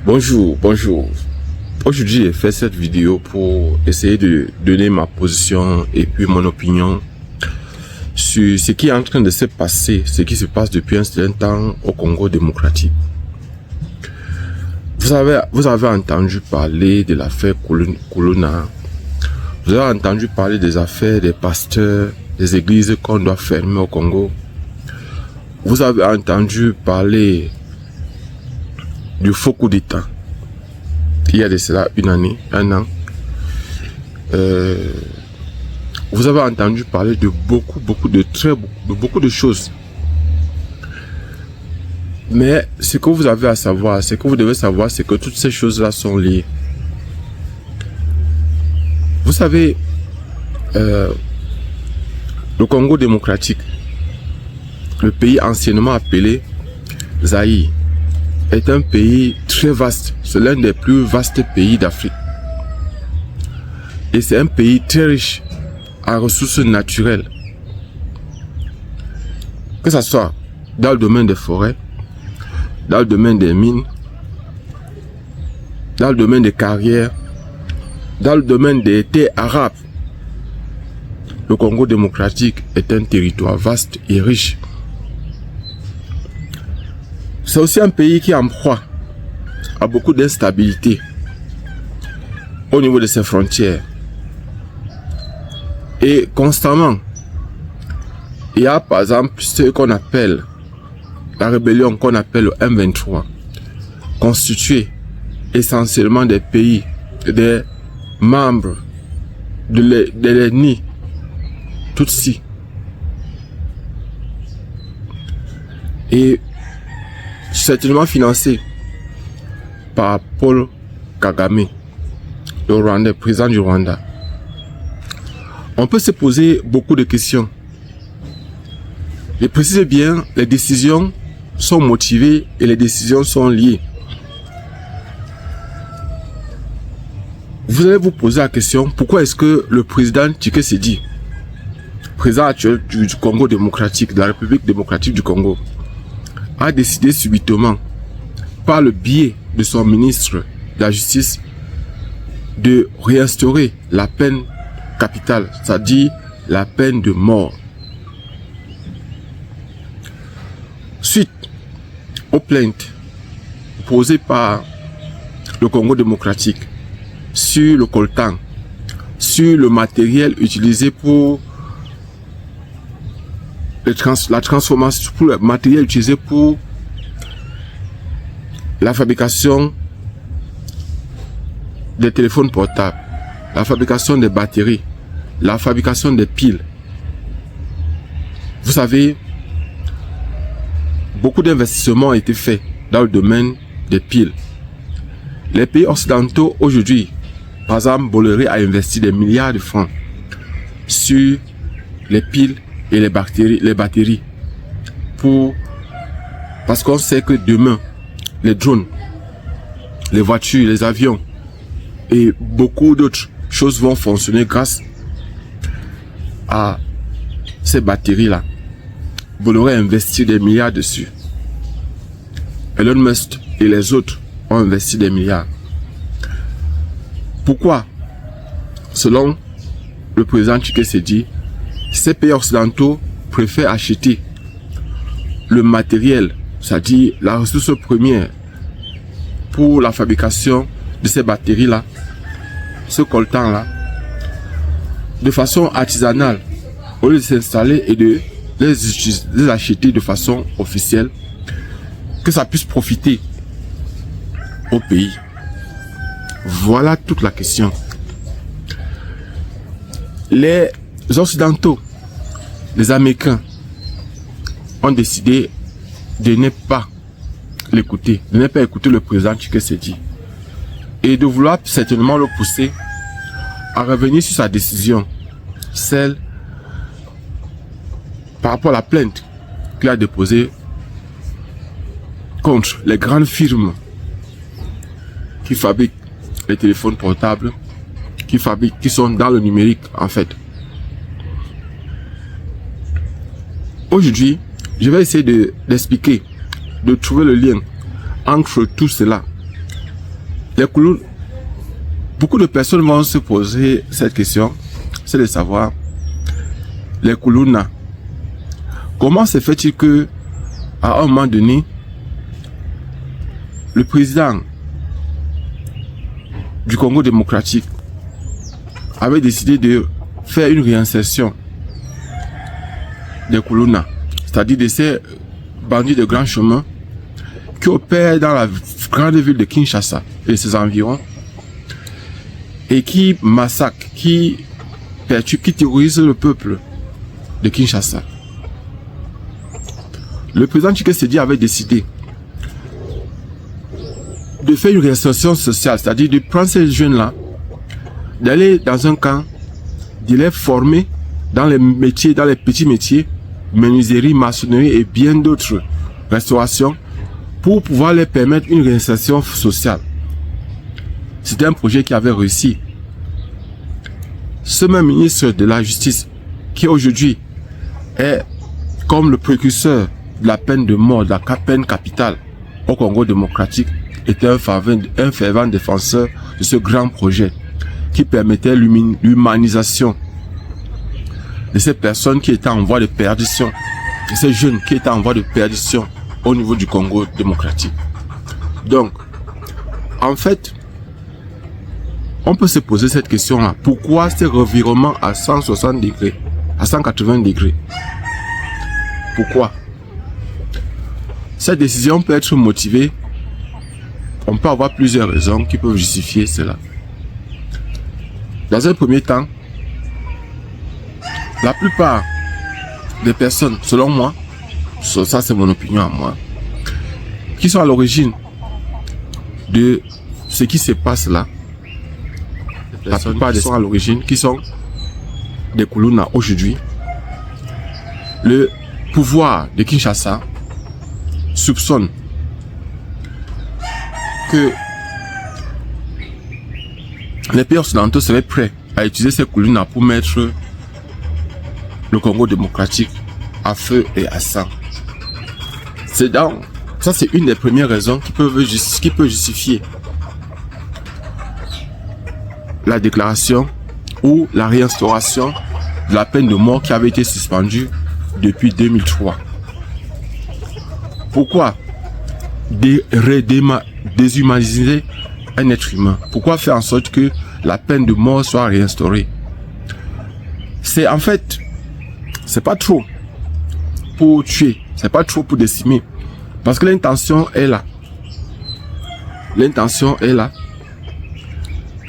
Bonjour. Aujourd'hui, j'ai fait cette vidéo pour essayer de donner ma position et puis mon opinion sur ce qui est en train de se passer, ce qui se passe depuis un certain temps au Congo démocratique. Vous avez entendu parler de l'affaire Kuluna. Vous avez entendu parler des affaires des pasteurs, des églises qu'on doit fermer au Congo. Vous avez entendu parler du faux coup d'État. Il y a de cela un an. Vous avez entendu parler de beaucoup de choses. Mais ce que vous avez à savoir, ce que vous devez savoir, c'est que toutes ces choses-là sont liées. Vous savez, le Congo démocratique, le pays anciennement appelé Zaïre, est un pays très vaste. C'est l'un des plus vastes pays d'Afrique. Et c'est un pays très riche en ressources naturelles. Que ce soit dans le domaine des forêts, dans le domaine des mines, dans le domaine des carrières, dans le domaine des terres arabes. Le Congo démocratique est un territoire vaste et riche. C'est aussi un pays qui est en proie à beaucoup d'instabilité au niveau de ses frontières. Et constamment, il y a par exemple ce qu'on appelle la rébellion qu'on appelle le M23, constituée essentiellement des pays, des membres de l'ethnie Tutsi. Et certainement financé par Paul Kagame, le Rwandais, président du Rwanda. On peut se poser beaucoup de questions. Et précisez bien, les décisions sont motivées et les décisions sont liées. Vous allez vous poser la question, pourquoi est-ce que le président Tshisekedi, président actuel du Congo démocratique, de la République démocratique du Congo, a décidé subitement, par le biais de son ministre de la Justice, de réinstaurer la peine capitale, c'est-à-dire la peine de mort. Suite aux plaintes posées par le Congo démocratique sur le coltan, sur le matériel utilisé pour la transformation, pour le matériel utilisé pour la fabrication des téléphones portables, la fabrication des batteries, la fabrication des piles. Vous savez, beaucoup d'investissements ont été faits dans le domaine des piles. Les pays occidentaux aujourd'hui, par exemple, Bolloré a investi des milliards de francs sur les piles et les batteries parce qu'on sait que demain les drones, les voitures, les avions et beaucoup d'autres choses vont fonctionner grâce à ces batteries là. Bolloré a investi des milliards dessus. Elon Musk et les autres ont investi des milliards. Pourquoi, selon le président Tshisekedi, ces pays occidentaux préfèrent acheter le matériel, c'est-à-dire la ressource première pour la fabrication de ces batteries-là, ce coltan-là, de façon artisanale, au lieu de s'installer et de les acheter de façon officielle, que ça puisse profiter au pays. Voilà toute la question. Les Occidentaux, les Américains, ont décidé de ne pas l'écouter, de ne pas écouter le président Tshisekedi et de vouloir certainement le pousser à revenir sur sa décision, celle par rapport à la plainte qu'il a déposée contre les grandes firmes qui fabriquent les téléphones portables, qui sont dans le numérique en fait. Aujourd'hui, je vais essayer d'expliquer, de trouver le lien entre tout cela Beaucoup de personnes vont se poser cette question, c'est de savoir, les Kuluna, comment se fait-il que, à un moment donné, le président du Congo démocratique avait décidé de faire une réinsertion des Kuluna, c'est-à-dire de ces bandits de grand chemin qui opèrent dans la grande ville de Kinshasa et ses environs et qui massacrent, qui perturbent, qui terrorisent le peuple de Kinshasa. Le président Tshisekedi avait décidé de faire une réinsertion sociale, c'est-à-dire de prendre ces jeunes-là, d'aller dans un camp, de les former dans les métiers, dans les petits métiers, menuiserie, maçonnerie et bien d'autres, restauration, pour pouvoir leur permettre une réinsertion sociale. C'était un projet qui avait réussi. Ce même ministre de la Justice, qui aujourd'hui est comme le précurseur de la peine de mort, de la peine capitale au Congo démocratique, était un fervent défenseur de ce grand projet qui permettait l'humanisation de ces personnes qui étaient en voie de perdition, de ces jeunes qui étaient en voie de perdition au niveau du Congo démocratique. Donc, en fait, on peut se poser cette question-là. Pourquoi ces revirements à 160 degrés, à 180 degrés? Pourquoi? Cette décision peut être motivée. On peut avoir plusieurs raisons qui peuvent justifier cela. Dans un premier temps, la plupart des personnes, selon moi, ça c'est mon opinion à moi, qui sont à l'origine de ce qui se passe là, la plupart des sont à l'origine, qui sont des Kuluna aujourd'hui, le pouvoir de Kinshasa soupçonne que les pays occidentaux seraient prêts à utiliser ces Kuluna pour mettre le Congo démocratique à feu et à sang. Ça c'est une des premières raisons qui peut justifier la déclaration ou la réinstauration de la peine de mort qui avait été suspendue depuis 2003. Pourquoi déshumaniser un être humain? Pourquoi faire en sorte que la peine de mort soit réinstaurée? C'est en fait, c'est pas trop pour tuer, c'est pas trop pour décimer, parce que l'intention est là. L'intention est là.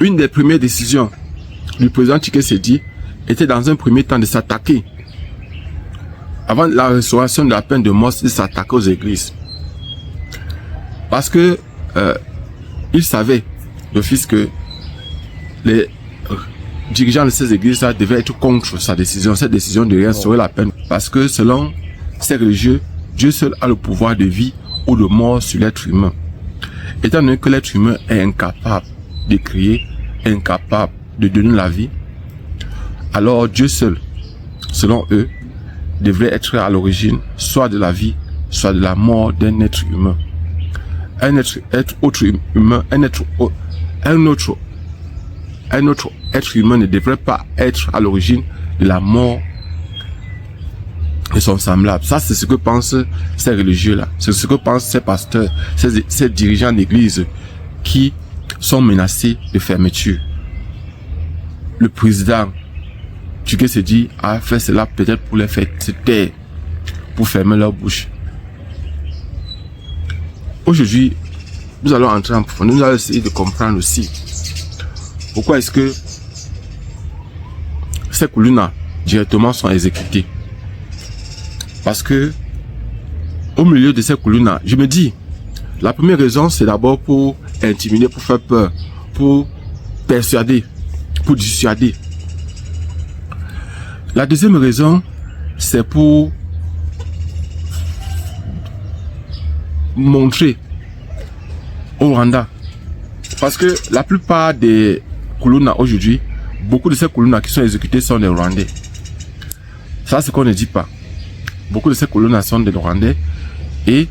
Une des premières décisions du président Tshisekedi était dans un premier temps de s'attaquer, avant la restauration de la peine de mort, de s'attaquer aux églises. Parce que il savait d'office que les dirigeants de ces églises devaient être contre sa décision, cette décision de réinstaurer la peine. Parce que selon ces religieux, Dieu seul a le pouvoir de vie ou de mort sur l'être humain. Étant donné que l'être humain est incapable de créer, incapable de donner la vie, alors Dieu seul, selon eux, devrait être à l'origine soit de la vie, soit de la mort d'un être humain. Un autre être humain ne devrait pas être à l'origine de la mort de son semblable. Ça, c'est ce que pensent ces religieux-là. C'est ce que pensent ces pasteurs, ces dirigeants d'église qui sont menacés de fermeture. Le président Tshisekedi a fait cela peut-être pour les faire se taire, pour fermer leur bouche. Aujourd'hui, nous allons entrer en profondeur, nous allons essayer de comprendre aussi pourquoi est-ce que ces Kuluna directement sont exécutés. Parce que au milieu de ces Kuluna, je me dis, la première raison c'est d'abord pour intimider, pour faire peur, pour persuader, pour dissuader. La deuxième raison c'est pour montrer au Rwanda, parce que la plupart des Kuluna aujourd'hui, beaucoup de ces Kuluna qui sont exécutés sont des Rwandais. Ça, c'est qu'on ne dit pas. Beaucoup de ces Kuluna sont des Rwandais et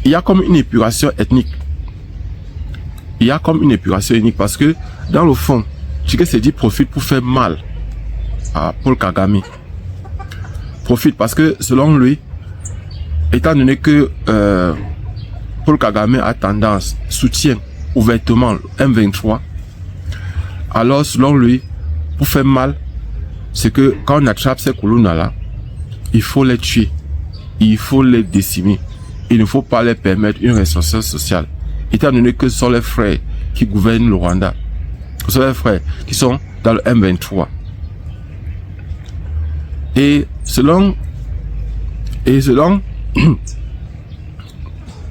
il y a comme une épuration ethnique il y a comme une épuration unique parce que dans le fond, Tshisekedi profite pour faire mal à Paul Kagame. Profite parce que selon lui, étant donné que Paul Kagame a tendance, soutient ouvertement M23, alors selon lui, pour faire mal, c'est que quand on attrape ces colonnes là, il faut les tuer, il faut les décimer, il ne faut pas leur permettre une responsabilité sociale, étant donné que ce sont les frères qui gouvernent le Rwanda, ce sont les frères qui sont dans le M23. Et selon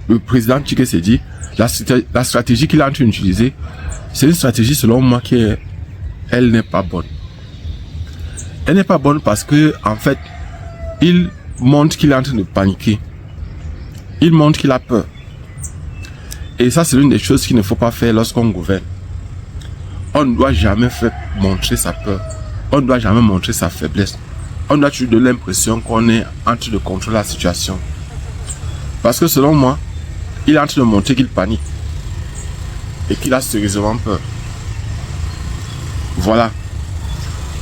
le président Tshisekedi, la stratégie qu'il est en train d'utiliser, c'est une stratégie selon moi qui elle n'est pas bonne. Elle n'est pas bonne parce que en fait, il montre qu'il est en train de paniquer. Il montre qu'il a peur. Et ça, c'est l'une des choses qu'il ne faut pas faire lorsqu'on gouverne. On ne doit jamais faire montrer sa peur. On ne doit jamais montrer sa faiblesse. On doit toujours donner l'impression qu'on est en train de contrôler la situation. Parce que selon moi, il est en train de montrer qu'il panique. Et qu'il a sérieusement peur. Voilà.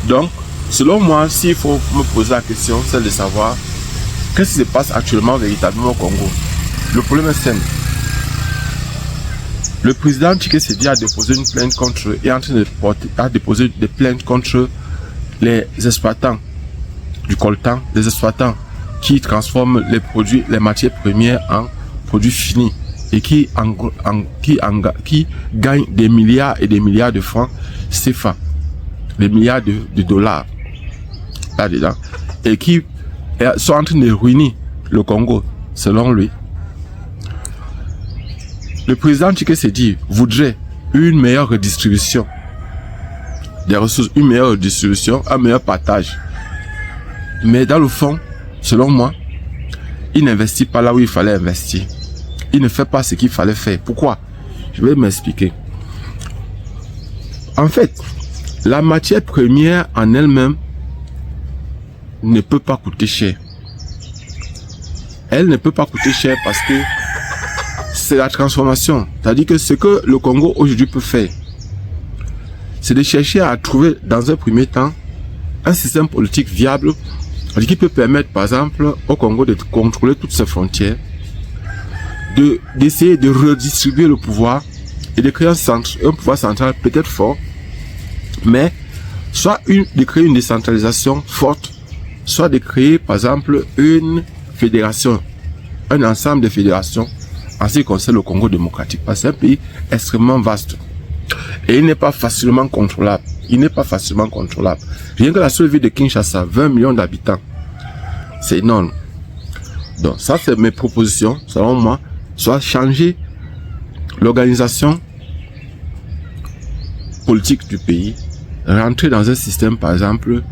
Donc, selon moi, s'il faut me poser la question, c'est de savoir qu'est-ce qui se passe actuellement véritablement au Congo. Le problème est simple. Le président Tshisekedi a déposé une plainte contre eux et est en train de déposer des plaintes contre les exploitants du coltan, les exploitants qui transforment les produits, les matières premières en produits finis et qui gagnent des milliards et des milliards de francs CFA, des milliards de dollars là-dedans, et qui sont en train de ruiner le Congo, selon lui. Le président Tshisekedi voudrait une meilleure redistribution des ressources, une meilleure redistribution, un meilleur partage. Mais dans le fond, selon moi, il n'investit pas là où il fallait investir. Il ne fait pas ce qu'il fallait faire. Pourquoi? Je vais m'expliquer. En fait, la matière première en elle-même ne peut pas coûter cher. Elle ne peut pas coûter cher parce que c'est la transformation. C'est-à-dire que ce que le Congo aujourd'hui peut faire, c'est de chercher à trouver dans un premier temps un système politique viable qui peut permettre par exemple au Congo de contrôler toutes ses frontières, d'essayer de redistribuer le pouvoir et de créer un pouvoir central peut-être fort, mais soit de créer une décentralisation forte, soit de créer par exemple une fédération, un ensemble de fédérations en ce qui concerne le Congo démocratique, parce que c'est un pays extrêmement vaste et il n'est pas facilement contrôlable. Il n'est pas facilement contrôlable. Rien que la seule ville de Kinshasa, 20 millions d'habitants, c'est énorme. Donc ça, c'est mes propositions, selon moi, soit changer l'organisation politique du pays, rentrer dans un système, par exemple,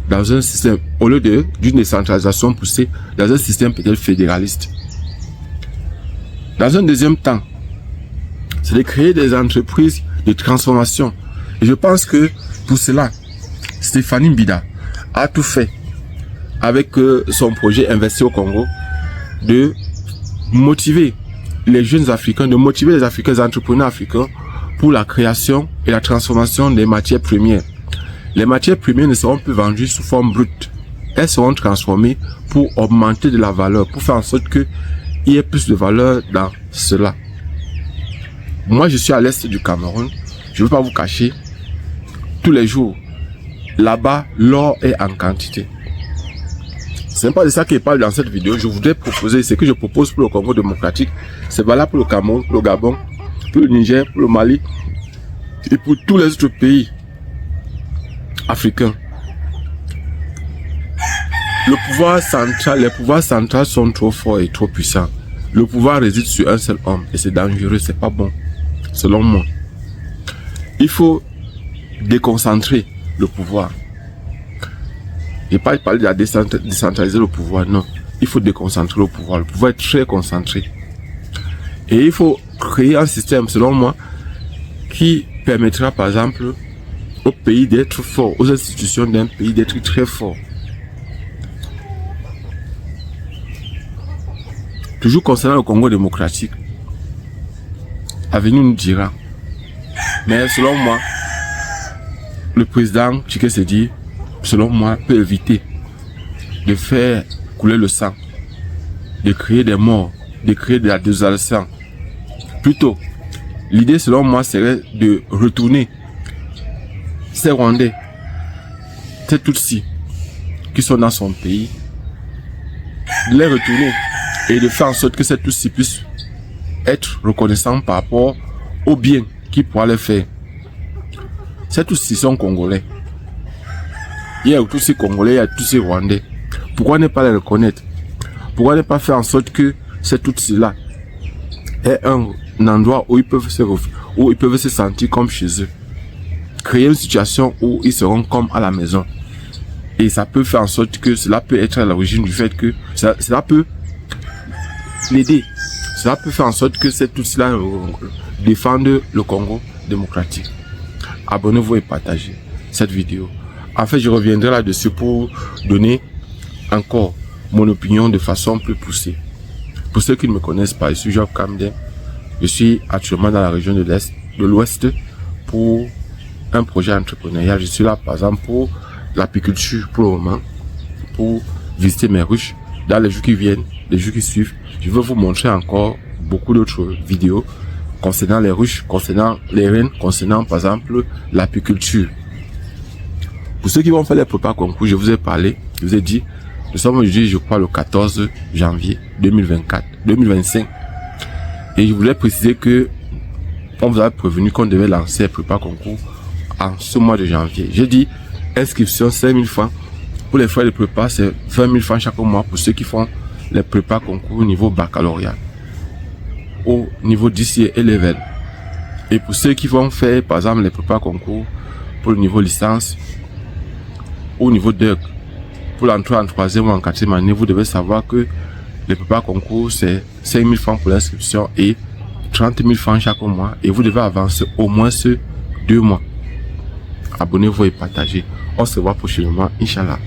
dans un système, au lieu d'une décentralisation poussée, dans un système peut-être fédéraliste. Dans un deuxième temps, c'est de créer des entreprises de transformation. Et je pense que pour cela, Stéphanie Mbida a tout fait avec son projet Investi au Congo, de motiver les jeunes Africains, de motiver les Africains, les entrepreneurs africains pour la création et la transformation des matières premières. Les matières premières ne seront plus vendues sous forme brute. Elles seront transformées pour augmenter de la valeur, pour faire en sorte qu'il y ait plus de valeur dans cela. Moi, je suis à l'est du Cameroun. Je ne veux pas vous cacher. Tous les jours, là-bas, l'or est en quantité. Ce n'est pas de ça qu'il parle dans cette vidéo. Je voudrais proposer ce que je propose pour le Congo démocratique. C'est valable pour le Cameroun, pour le Gabon, pour le Niger, pour le Mali et pour tous les autres pays africains. Les pouvoirs centraux sont trop forts et trop puissants. Le pouvoir réside sur un seul homme et c'est dangereux, c'est pas bon, selon moi. Il faut déconcentrer le pouvoir. Je n'ai pas parlé de décentraliser le pouvoir, non. Il faut déconcentrer le pouvoir. Le pouvoir est très concentré. Et il faut créer un système, selon moi, qui permettra, par exemple, au pays d'être fort, aux institutions d'un pays d'être très fort. Toujours concernant le Congo démocratique, l'avenir nous dira Mais selon moi, le président Tshisekedi, selon moi, peut éviter de faire couler le sang, de créer des morts, de créer de la désolation. Plutôt, l'idée selon moi serait de retourner ces Rwandais, ces Tutsis qui sont dans son pays, de les retourner et de faire en sorte que ces Tutsis puissent être reconnaissants par rapport au bien qu'il pourra leur faire. Ces Tutsis sont congolais. Il y a tous ces Congolais, il y a tous ces Rwandais. Pourquoi ne pas les reconnaître? Pourquoi ne pas faire en sorte que ces Tutsis-là aient un endroit où ils peuvent se sentir comme chez eux? Créer une situation où ils seront comme à la maison. Et ça peut faire en sorte que cela peut être à l'origine du fait que cela peut l'aider. Cela peut faire en sorte que ces Tutsis-là défendent le Congo démocratique. Abonnez-vous et partagez cette vidéo. En fait, je reviendrai là-dessus pour donner encore mon opinion de façon plus poussée. Pour ceux qui ne me connaissent pas, je suis Job Kamden. Je suis actuellement dans la région de l'Ouest pour un projet entrepreneurial. Je suis là, par exemple, pour l'apiculture pour le moment, pour visiter mes ruches. Dans les jours qui viennent, les jours qui suivent, je vais vous montrer encore beaucoup d'autres vidéos concernant les ruches, concernant les rennes, concernant, par exemple, l'apiculture. Pour ceux qui vont faire les prépas concours, je vous ai parlé, je vous ai dit, nous sommes aujourd'hui, je crois, le 14 janvier 2025. Et je voulais préciser que on vous a prévenu qu'on devait lancer les prépas concours en ce mois de janvier. J'ai dit, inscription 5 000 francs. Pour les frais de prépa, c'est 20 000 francs chaque mois pour ceux qui font les prépas concours au niveau baccalauréat, au niveau d'ICI et level. Et pour ceux qui vont faire, par exemple, les prépas concours pour le niveau licence, au niveau DEC, pour l'entrée en 3e ou en 4e année, vous devez savoir que les prépas concours, c'est 5 000 francs pour l'inscription et 30 000 francs chaque mois. Et vous devez avancer au moins ce 2 mois. Abonnez-vous et partagez. On se voit prochainement, Inch'Allah.